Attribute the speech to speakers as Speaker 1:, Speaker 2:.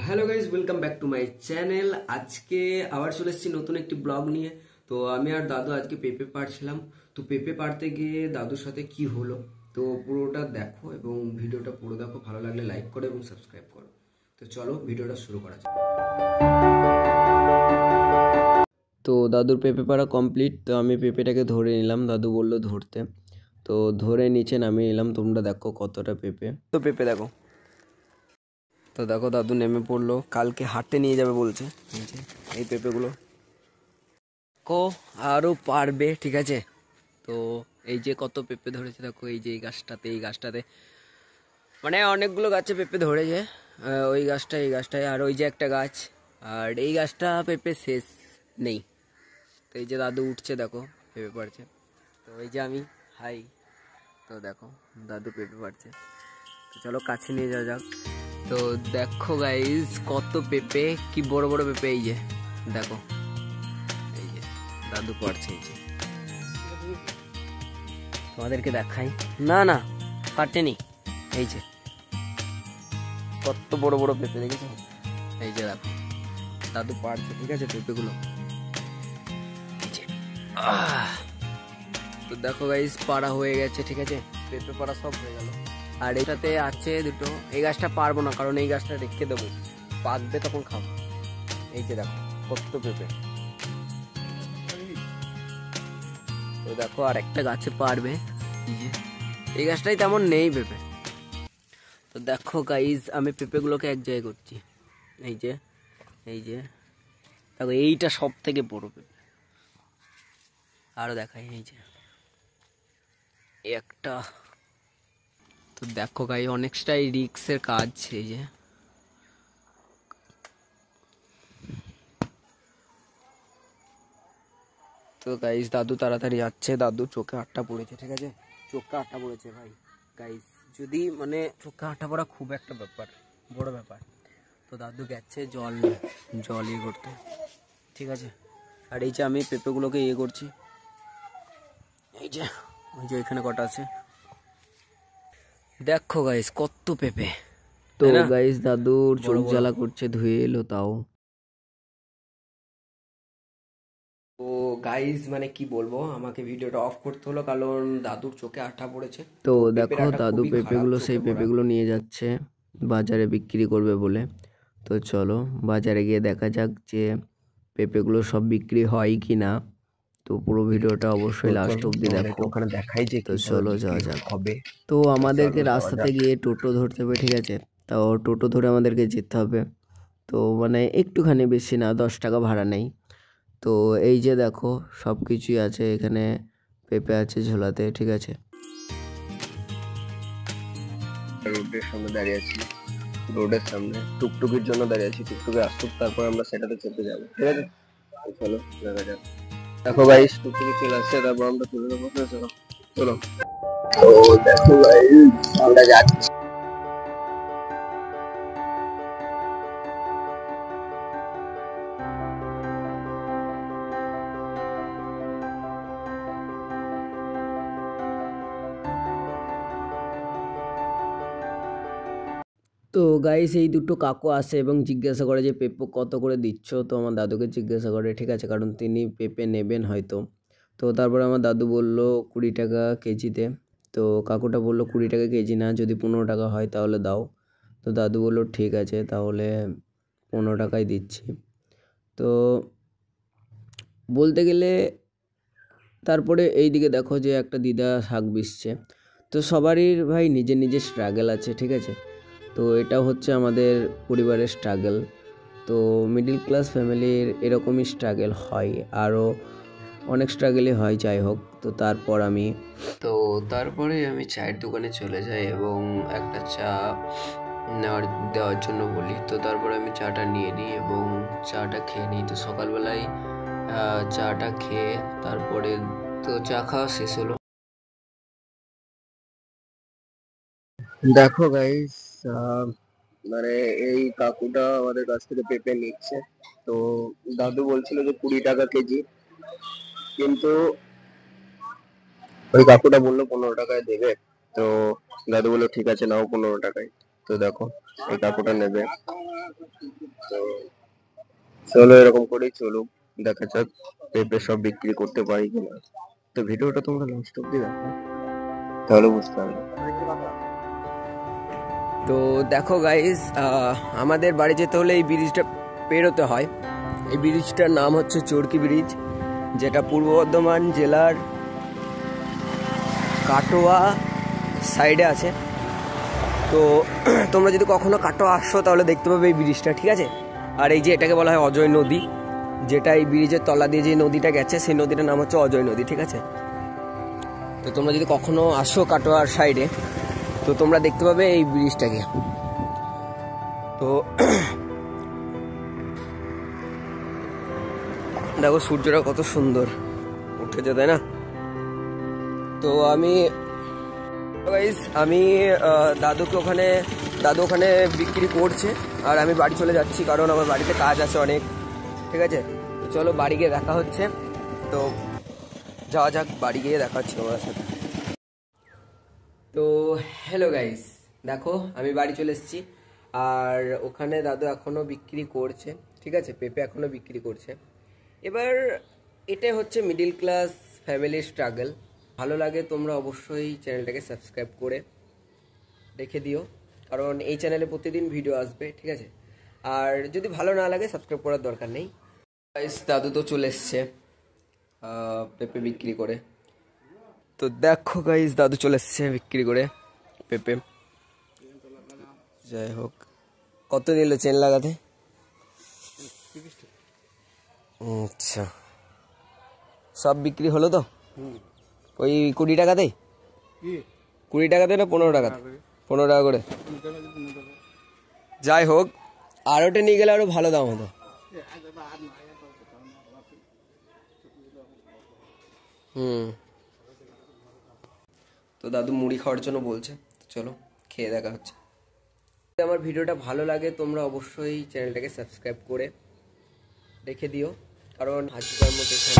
Speaker 1: Hello guys, welcome back to my channel. আজকে আবার চলে এসেছি নতুন একটি ব্লগ নিয়ে। তো আমি আর দাদু আজকে পেঁপে পাড়ছিলাম। তো পেঁপে পাড়তে গিয়ে দাদুর সাথে কি হলো তো পুরোটা দেখো এবং ভিডিওটা পুরো দেখো। ভালো লাগলে লাইক করো এবং সাবস্ক্রাইব করো। তো চলো ভিডিওটা শুরু করা যাক। তো দাদুর পেঁপে পাড়া কমপ্লিট। তো আমি পেঁপেটাকে ধরে নিলাম, দাদু বললো ধরতে। তো ধরে নিচে নামিয়ে নিলাম। তোমরা দেখো কতটা পেঁপে। তো পেঁপে দেখো। তো দেখো দাদু নেমে পড়লো, কালকে হাটে নিয়ে যাবে বলছে। এই পেঁপেগুলো আরো পারবে, ঠিক আছে। তো এই যে কত পেঁপে ধরেছে দেখো, এই যে এই গাছটাতে মানে অনেকগুলো গাছে পেঁপে ধরেছে। ওই গাছটা, এই গাছটায়, আর ওই যে একটা গাছ, আর এই গাছটা পেঁপে শেষ নেই। তো এই যে দাদু উঠছে দেখো, পেঁপে পাড়ছে। তো এই যে আমি হাই, তো দেখো দাদু পেঁপে পাড়ছে। তো চলো কাছে নিয়ে যাওয়া যাক। তো দেখো গাইজ কত পেঁপে, কি বড় বড় পেঁপে। এই যে দেখো, এই যে দাদু পাড়ছে। এই যে তোমাদেরকে দেখাই, না না কাটেনি। এই যে কত বড় বড় পেঁপে দেখেছো। এই যে দেখো দাদু পাড়ছে, ঠিক আছে পেঁপেগুলো। এই যে তো দেখো গাইজ পাড়া হয়ে গেছে, ঠিক আছে। পেঁপে পাড়া সব হয়ে গেল। আর এটাতে আছে দুটো। এই গাছটা পারবো না, কারণ এই গাছটা রেখে দেবো, পাকবে তখন খাবো। এই যে দেখো কত পেঁপে। তো দেখো আর একটা গাছে পারবে। এই গাছটাই তেমন নেই পেঁপে। তো দেখো গাইজ আমি পেঁপেগুলোকে এক জায়গায় করছি। এই যে দেখো এইটা সব থেকে বড় পেঁপে। আরো দেখাই, এই যে একটা। তো দেখো গাই অনেকটাই রিক্সের কাজ। এই যে তো গাইজ দাদু তাড়াতাড়ি যাচ্ছে, দাদু চোখে আটটা পড়েছে, ঠিক আছে। চোখে আটটা পড়েছে ভাই গাইজ, যদি মানে চোখে আটটা পড়া খুব একটা ব্যাপার, বড় ব্যাপার। তো দাদু গেছে জল ইয়ে করতে, ঠিক আছে। আর এই যে আমি পেঁপেগুলোকে ইয়ে করছি। এই যে এখানে কটা আছে দেখো গাইজ, কত পেঁপে। তো গাইজ দাদুর চোখ জ্বালা করছে, ধুয়ে এলো তাও। তো গাইজ মানে কি বলবো, আমাকে ভিডিওটা অফ করতে হলো কারণ দাদুর চোখে আঠা পড়েছে। তো দেখো দাদু পেঁপেগুলো, সেই পেঁপেগুলো নিয়ে যাচ্ছে বাজারে বিক্রি করবে বলে। তো চলো বাজারে গিয়ে দেখা যাক যে পেঁপেগুলো সব বিক্রি হয় কি না। তো পুরো ভিডিওটা অবশ্যই লাস্ট অব্দি দেখো, ওখানে দেখাই যে। তো চলো যাওয়া যাক হবে। তো আমাদেরকে রাস্তাতে গিয়ে টোটো ধরতে হবে, ঠিক আছে। তাও টোটো ধরে আমাদেরকে যেতে হবে। তো মানে একটুখানি, বেশি না, 10 টাকা ভাড়া নেই। তো এই যে দেখো সব কিছুই আছে এখানে, পেঁপে আছে ঝোলাতে, ঠিক আছে। রোডের সামনে দাঁড়িয়ে আছি, রোডের সামনে টুকটুকির জন্য দাঁড়িয়ে আছি। টুকটুকি আসুক, তারপর আমরা সেটাতে চেপে যাবো, ঠিক আছে। চলো দেখা যাক। দেখো গাইস টুকটুকি চলে আসছে, তারপর আমরা তুলে দেবো। চলো চলো। ও দেখো গাইস আমরা যাচ্ছি। তো গাইস এই দুটো কাকু আসে এবং জিজ্ঞাসা করে যে পেঁপে কত করে দিচ্ছ। তো আমার দাদুকে জিজ্ঞাসা করে, ঠিক আছে, কারণ তিনি পেঁপে নেবেন হয়তো। তো তারপরে আমার দাদু বলল 20 টাকা কেজিতে। তো কাকুটা বলল 20 টাকা কেজি না, যদি 15 টাকা হয় তাহলে দাও। তো দাদু বলল ঠিক আছে তাহলে 15 টাকাই দিচ্ছি। তো বলতে গেলে তারপরে এই দিকে দেখো যে একটা দিদা শাক বিছছে। তো সবারই ভাই নিজের নিজের স্ট্রাগল আছে, ঠিক আছে। তো এটা হচ্ছে আমাদের পরিবারের স্ট্রাগল। তো মিডিল ক্লাস ফ্যামিলির এরকমই স্ট্রাগল হয়, আরও অনেক স্ট্রাগলই হয়, যাই হোক। তো তারপরে আমি চায়ের দোকানে চলে যাই এবং একটা চা দেওয়ার জন্য বলি। তো তারপরে আমি চাটা নিয়ে নিই এবং চাটা খেয়ে নিই। তো সকালবেলায় চাটা খেয়ে তারপরে তো চা খাওয়া শেষ হলো। দেখো গাইস মানে এই কাকুটা আমাদের কাছ থেকে পেঁপে নিচ্ছে। তো দাদু বলছিল যে 20 টাকা কেজি, কিন্তু ওই কাকুটা বললো 15 টাকায় দেবে। তো দাদু বললো ঠিক আছে নাও 15 টাকায়। তো দেখো এই কাকুটা নেবে। তো চলো এরকম করেই চলুক, দেখা যাক পেঁপে সব বিক্রি করতে পারি কিনা। তো ভিডিওটা তোমরা লাস্ট অব্দি দেখো, তাহলে বুঝতে পারবে। তো দেখো গাইস, আমাদের বাড়ি যেতে হলে এই ব্রিজটা পেরোতে হয়। এই ব্রিজটার নাম হচ্ছে চরকি ব্রিজ, যেটা পূর্ব বর্ধমান জেলার কাটোয়া সাইডে আছে। তো তোমরা যদি কখনো কাটোয়া আসো তাহলে দেখতে পাবে এই ব্রিজটা, ঠিক আছে। আর এই যে এটাকে বলা হয় অজয় নদী, যেটা এই ব্রিজের তলা দিয়ে যে নদীটা গেছে সেই নদীটার নাম হচ্ছে অজয় নদী, ঠিক আছে। তো তোমরা যদি কখনো আসো কাটোয়ার সাইডে তো তোমরা দেখতে পাবে এই ব্রিজটাকে। তো দেখো সূর্যটা কত সুন্দর উঠেছে, তাই না? তো আমি দাদু ওখানে বিক্রি করছে, আর আমি বাড়ি চলে যাচ্ছি কারণ আমার বাড়িতে কাজ আছে অনেক, ঠিক আছে। তো চলো বাড়ি গিয়ে দেখা হচ্ছে। তো যাওয়া যাক, বাড়ি গিয়ে দেখা হচ্ছে তোমার সাথে। তো হ্যালো গাইস, দেখো আমি বাড়ি চলে এসেছি, আর ওখানে দাদু এখনও বিক্রি করছে, ঠিক আছে, পেঁপে এখনও বিক্রি করছে। এবার এটাই হচ্ছে মিডিল ক্লাস ফ্যামিলির স্ট্রাগল। ভালো লাগে তোমরা অবশ্যই চ্যানেলটাকে সাবস্ক্রাইব করে রেখে দিও, কারণ এই চ্যানেলে প্রতিদিন ভিডিও আসবে, ঠিক আছে। আর যদি ভালো না লাগে সাবস্ক্রাইব করার দরকার নেই। দাদু তো চলে এসছে পেঁপে বিক্রি করে। তো দেখো গাইস, দাদু চলে এসছে বিক্রি করে পেঁপে। যাই হোক, কত নিল চেন লাগাতে? আচ্ছা, সব বিক্রি হলো তো? ওই 20 টাকাতেই? 20 টাকাতে না 15 টাকাতে? 15 টাকা করে। যাই হোক, আরোটা নিয়ে গেলে আরো ভালো দাম হতো। তো দাদু মুড়ি খাওয়ার জন্য বলছে, চলো খেয়ে দেখা হচ্ছে। আমার ভিডিওটা ভালো লাগে তোমরা অবশ্যই চ্যানেলটাকে সাবস্ক্রাইব করে রেখে দিও, কারণ আজকের মতো এখানে